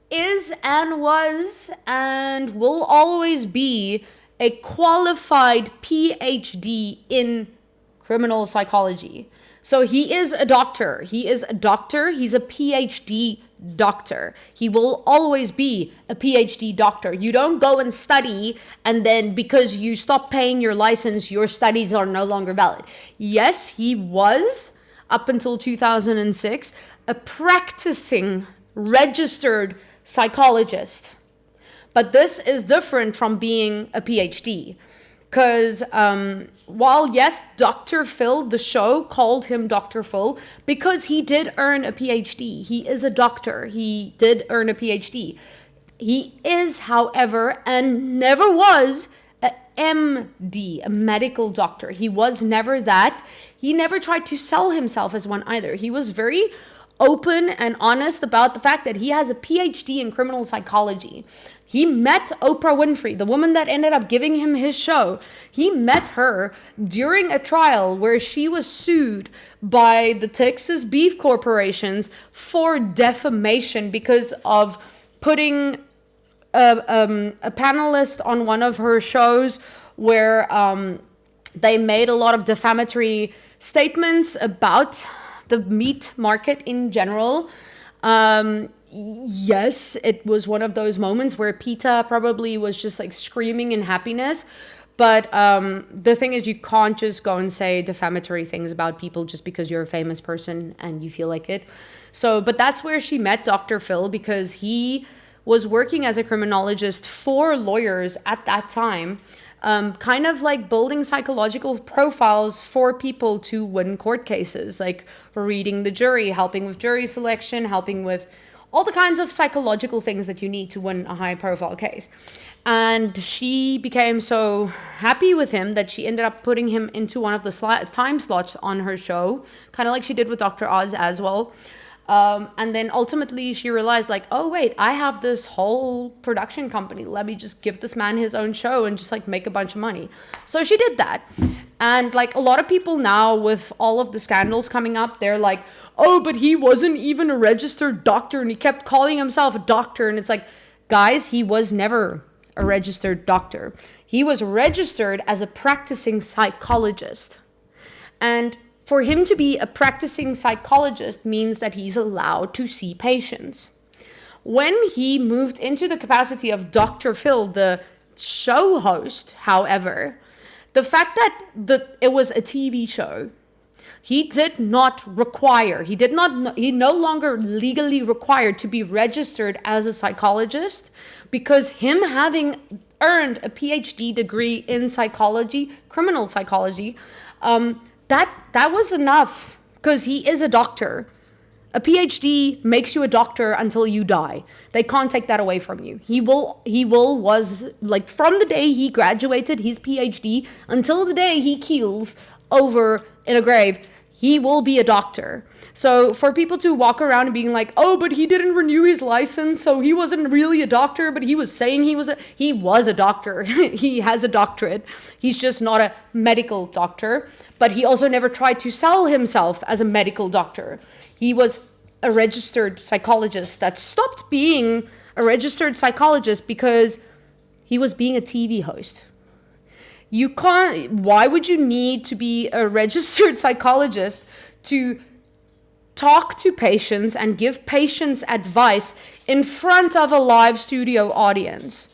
A: is and was and will always be a qualified PhD in criminal psychology. So he is a doctor. He's a PhD doctor. He will always be a PhD doctor. You don't go and study and then because you stop paying your license, your studies are no longer valid. Yes, he was, up until 2006, a practicing registered psychologist. But this is different from being a PhD. Because while, yes, Dr. Phil, the show called him Dr. Phil because he did earn a PhD. He is a doctor. He did earn a PhD. He is, however, and never was, a MD, a medical doctor. He was never that. He never tried to sell himself as one either. He was very open and honest about the fact that he has a PhD in criminal psychology. He met Oprah Winfrey, the woman that ended up giving him his show. He met her during a trial where she was sued by the Texas Beef Corporations for defamation because of putting a panelist on one of her shows where they made a lot of defamatory statements about the meat market in general. Yes, it was one of those moments where PETA probably was just like screaming in happiness. But the thing is, you can't just go and say defamatory things about people just because you're a famous person and you feel like it. So, but that's where she met Dr. Phil, because he was working as a criminologist for lawyers at that time, kind of like building psychological profiles for people to win court cases, like reading the jury, helping with jury selection, helping with all the kinds of psychological things that you need to win a high profile case. And she became so happy with him that she ended up putting him into one of the time slots on her show, kind of like she did with Dr. Oz as well. And then ultimately she realized, like, oh wait, I have this whole production company. Let me just give this man his own show and just like make a bunch of money. So she did that. And like a lot of people now with all of the scandals coming up, they're like, oh, but he wasn't even a registered doctor and he kept calling himself a doctor. And it's like, guys, he was never a registered doctor. He was registered as a practicing psychologist. And for him to be a practicing psychologist means that he's allowed to see patients. When he moved into the capacity of Dr. Phil, the show host, however, the fact that it was a TV show, he no longer legally required to be registered as a psychologist, because him having earned a PhD degree in psychology, criminal psychology, that was enough, because he is a doctor. A PhD makes you a doctor until you die. They can't take that away from you. He was like, from the day he graduated his PhD until the day he keels over in a grave, he will be a doctor. So for people to walk around and being like, oh, but he didn't renew his license, so he wasn't really a doctor, but he was saying he was a doctor. He has a doctorate. He's just not a medical doctor. But he also never tried to sell himself as a medical doctor. He was a registered psychologist that stopped being a registered psychologist because he was being a TV host. Why would you need to be a registered psychologist to talk to patients and give patients advice in front of a live studio audience?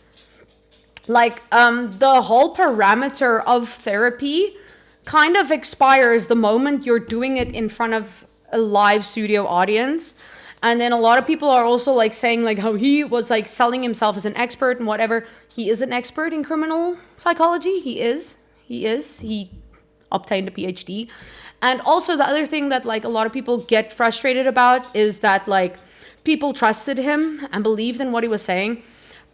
A: Like, the whole parameter of therapy kind of expires the moment you're doing it in front of a live studio audience. And then a lot of people are also like saying like how he was like selling himself as an expert and whatever. He is an expert in criminal psychology. He obtained a PhD. And also the other thing that like a lot of people get frustrated about is that like people trusted him and believed in what he was saying.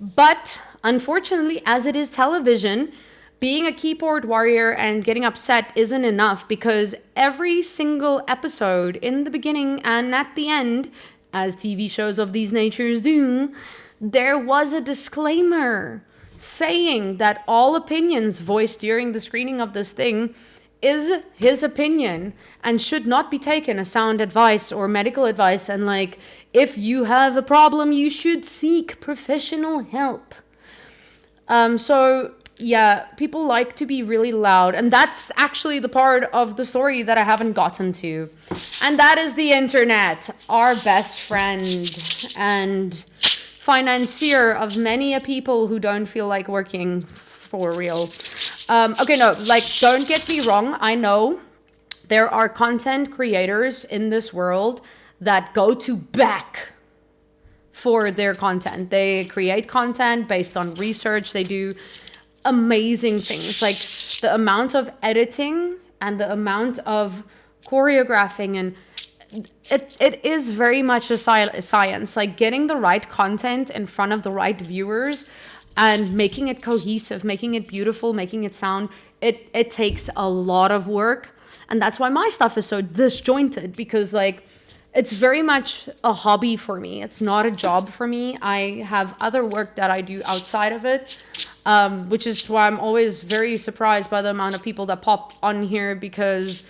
A: But unfortunately, as it is television, being a keyboard warrior and getting upset isn't enough, because every single episode, in the beginning and at the end, as TV shows of these natures do, there was a disclaimer saying that all opinions voiced during the screening of this thing is his opinion and should not be taken as sound advice or medical advice. And like, if you have a problem, you should seek professional help. So yeah, people like to be really loud, and that's actually the part of the story that I haven't gotten to. And that is the internet, our best friend and financier of many a people who don't feel like working for real. Okay, no, like, don't get me wrong. I know there are content creators in this world that go to back for their content. They create content based on research. They do amazing things. Like the amount of editing and the amount of choreographing, and it is very much a science. Like getting the right content in front of the right viewers and making it cohesive, making it beautiful, making it sound, it takes a lot of work. And that's why my stuff is so disjointed, because like it's very much a hobby for me. It's not a job for me. I have other work that I do outside of it, which is why I'm always very surprised by the amount of people that pop on here, because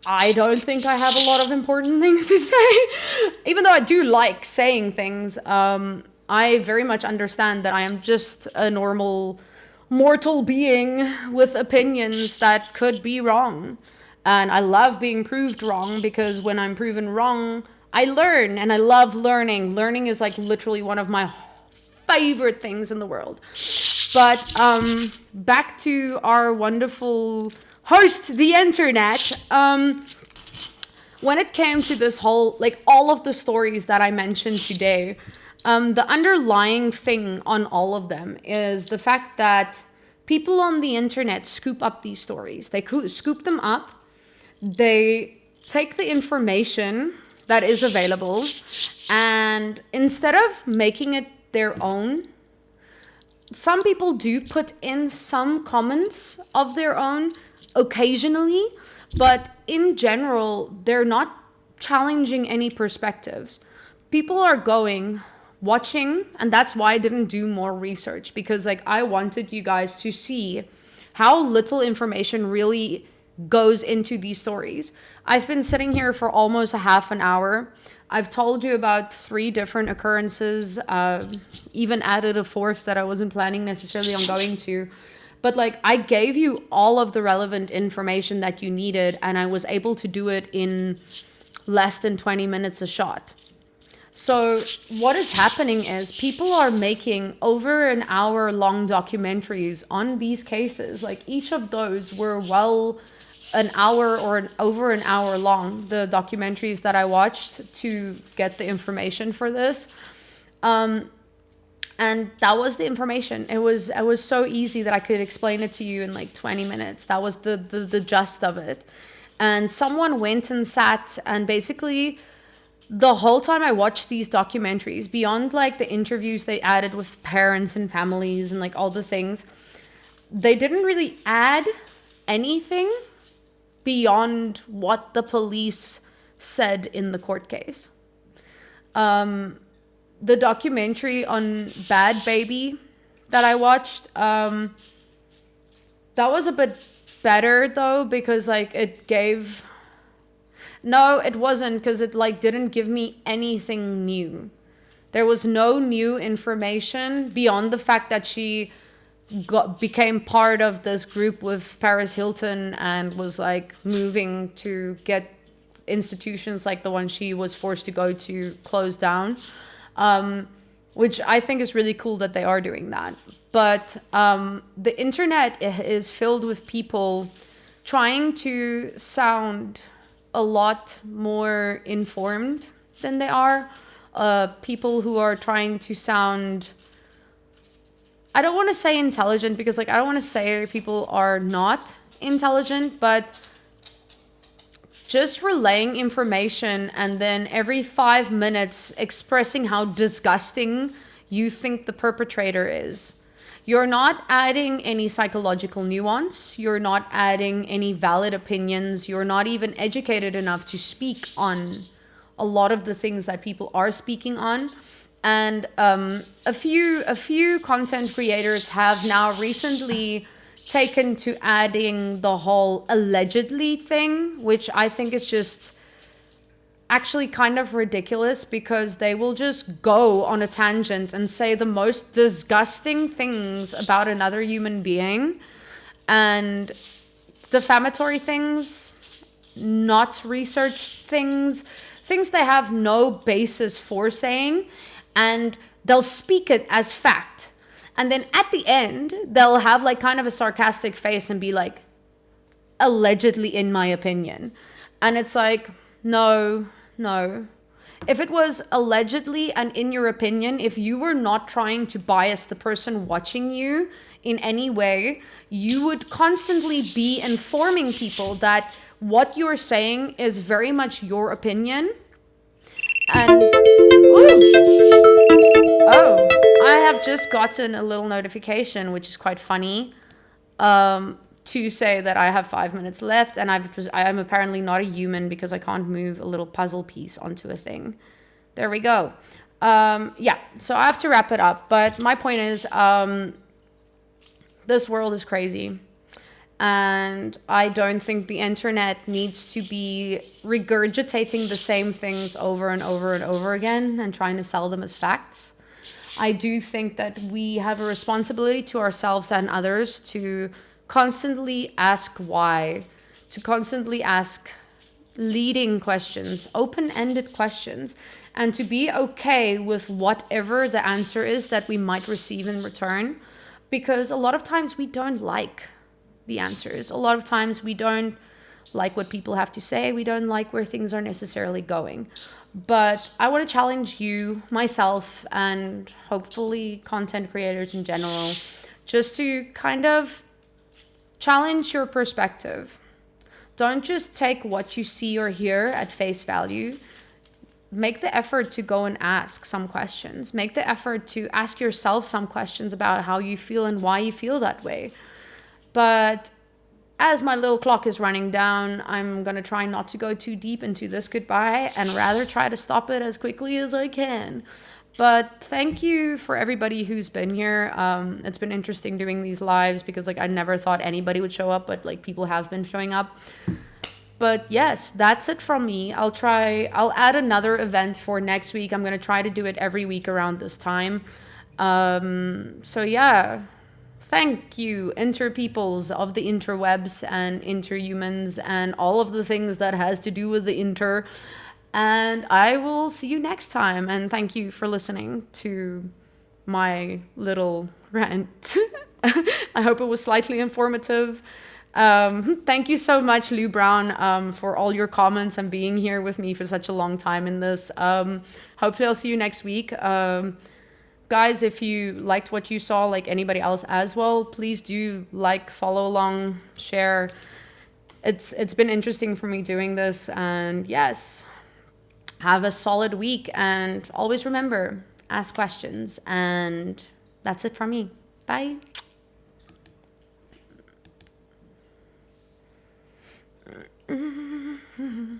A: I don't think I have a lot of important things to say. Even though I do like saying things, I very much understand that I am just a normal mortal being with opinions that could be wrong. And I love being proved wrong, because when I'm proven wrong, I learn, and I love learning. Learning is like literally one of my favorite things in the world. But back to our wonderful host, the internet. When it came to this whole, like all of the stories that I mentioned today, the underlying thing on all of them is the fact that people on the internet scoop up these stories. They scoop them up. They take the information that is available, and instead of making it their own, some people do put in some comments of their own occasionally, but in general, they're not challenging any perspectives. People are watching, and that's why I didn't do more research, because like I wanted you guys to see how little information really goes into these stories. I've been sitting here for almost a half an hour. I've told you about 3 different occurrences, even added a 4th that I wasn't planning necessarily on going to. But like I gave you all of the relevant information that you needed, and I was able to do it in less than 20 minutes a shot. So what is happening is people are making over an hour long documentaries on these cases. Like each of those were an hour or over an hour long, the documentaries that I watched to get the information for this. And that was the information. It was so easy that I could explain it to you in like 20 minutes. That was the gist of it. And someone went and sat, and basically the whole time I watched these documentaries, beyond like the interviews they added with parents and families and like all the things, they didn't really add anything beyond what the police said in the court case. The documentary on Bad Baby that I watched, that was a bit better though, because like it gave... No, it wasn't, because it like didn't give me anything new. There was no new information beyond the fact that she became part of this group with Paris Hilton and was like moving to get institutions like the one she was forced to go to closed down, which I think is really cool that they are doing that. But the internet is filled with people trying to sound a lot more informed than they are. People who are trying to sound... I don't want to say intelligent, because like I don't want to say people are not intelligent, but just relaying information and then every 5 minutes expressing how disgusting you think the perpetrator is. You're not adding any psychological nuance. You're not adding any valid opinions. You're not even educated enough to speak on a lot of the things that people are speaking on. And a few content creators have now recently taken to adding the whole allegedly thing, which I think is just actually kind of ridiculous, because they will just go on a tangent and say the most disgusting things about another human being and defamatory things, not researched things they have no basis for saying, and they'll speak it as fact. And then at the end, they'll have like kind of a sarcastic face and be like, allegedly, in my opinion. And it's like, no. If it was allegedly and in your opinion, if you were not trying to bias the person watching you in any way, you would constantly be informing people that what you're saying is very much your opinion. And oh, I have just gotten a little notification, which is quite funny, to say that I have 5 minutes left, and I am apparently not a human because I can't move a little puzzle piece onto a thing. There we go. Yeah, so I have to wrap it up, but my point is, this world is crazy. And I don't think the internet needs to be regurgitating the same things over and over and over again and trying to sell them as facts. I do think that we have a responsibility to ourselves and others to constantly ask why, to constantly ask leading questions, open-ended questions, and to be okay with whatever the answer is that we might receive in return. Because a lot of times we don't like the answers. A lot of times we don't like what people have to say. We don't like where things are necessarily going. But I want to challenge you, myself, and hopefully content creators in general, just to kind of challenge your perspective. Don't just take what you see or hear at face value. Make the effort to go and ask some questions. Make the effort to ask yourself some questions about how you feel and why you feel that way. But as my little clock is running down, I'm going to try not to go too deep into this goodbye and rather try to stop it as quickly as I can. But thank you for everybody who's been here. It's been interesting doing these lives because like I never thought anybody would show up, but like people have been showing up. But yes, that's it from me. I'll add another event for next week. I'm going to try to do it every week around this time. So yeah. Thank you, interpeoples of the interwebs and interhumans and all of the things that has to do with the inter. And I will see you next time. And thank you for listening to my little rant. I hope it was slightly informative. Thank you so much, Lou Brown, for all your comments and being here with me for such a long time in this. Hopefully I'll see you next week. Guys, if you liked what you saw, like anybody else as well, please do like, follow along, share. It's been interesting for me doing this. And yes, have a solid week. And always remember, ask questions. And that's it from me. Bye. Mm-hmm.